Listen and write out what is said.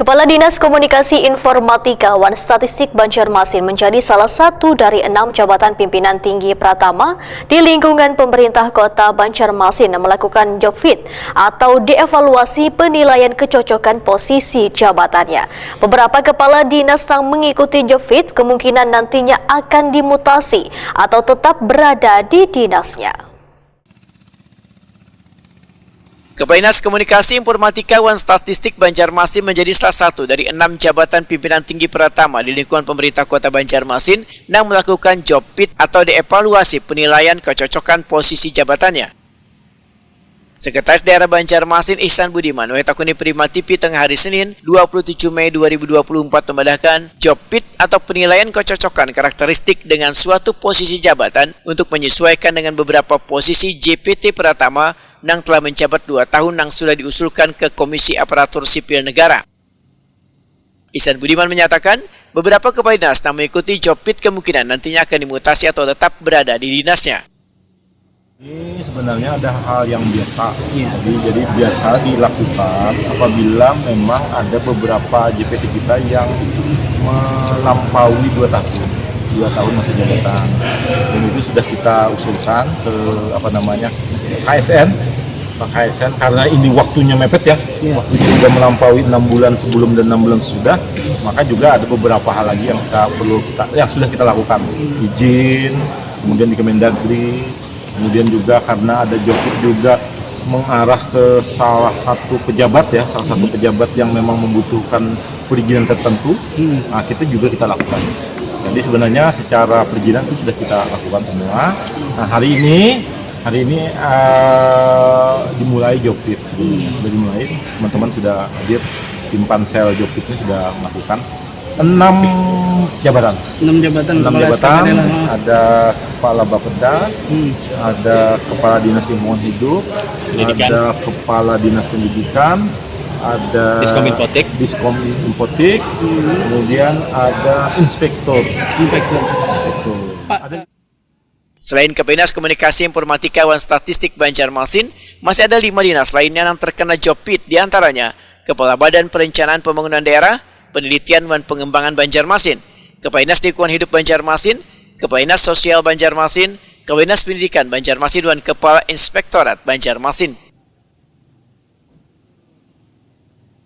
Kepala Dinas Komunikasi Informatika Wan Statistik Banjarmasin menjadi salah satu dari 6 jabatan pimpinan tinggi Pratama di lingkungan pemerintah kota Banjarmasin melakukan job fit atau dievaluasi penilaian kecocokan posisi jabatannya. Beberapa kepala dinas yang mengikuti job fit kemungkinan nantinya akan dimutasi atau tetap berada di dinasnya. Kepala Dinas Komunikasi Informatika Wan Statistik Banjarmasin menjadi salah satu dari 6 jabatan pimpinan tinggi Pratama di lingkungan pemerintah kota Banjarmasin yang melakukan job fit atau dievaluasi penilaian kecocokan posisi jabatannya. Sekretaris Daerah Banjarmasin Ihsan Budiman Wetakuni Prima TV tengah hari Senin 27 Mei 2024 membedakan job fit atau penilaian kecocokan karakteristik dengan suatu posisi jabatan untuk menyesuaikan dengan beberapa posisi JPT Pratama yang telah menjabat 2 tahun yang sudah diusulkan ke Komisi Aparatur Sipil Negara. Ihsan Budiman menyatakan beberapa kepala dinas yang mengikuti job fit kemungkinan nantinya akan dimutasi atau tetap berada di dinasnya. Ini sebenarnya ada hal yang biasa, jadi biasa dilakukan apabila memang ada beberapa JPT kita yang melampaui 2 tahun masa jabatan, dan itu sudah kita usulkan ke KSN karena ini waktunya mepet ya, waktunya sudah melampaui 6 bulan sebelum dan 6 bulan sesudah, maka juga ada beberapa hal lagi yang sudah kita lakukan, izin, kemudian di Kemendagri. Kemudian juga karena ada job fit juga mengarah ke salah satu pejabat yang memang membutuhkan perizinan tertentu, nah kita lakukan. Jadi sebenarnya secara perizinan itu sudah kita lakukan semua. Nah hari ini dimulai job fit, sudah dimulai, teman-teman sudah hadir, tim pansel job fit ini sudah melakukan 6 jabatan, ada kepala Bapeda, ada kepala dinas lingkungan hidup, ada kepala dinas pendidikan, ada Diskom Infotik, kemudian ada inspektor. Selain Kepala Dinas Komunikasi Informatika Wan Statistik Banjarmasin, masih ada 5 dinas lainnya yang terkena job fit, diantaranya Kepala Badan Perencanaan Pembangunan Daerah, Penelitian dan Pengembangan Banjarmasin, Kepala Dinas Lingkungan Hidup Banjarmasin, Kepala Dinas Sosial Banjarmasin, Kepala Dinas Pendidikan Banjarmasin, dan Kepala Inspektorat Banjarmasin.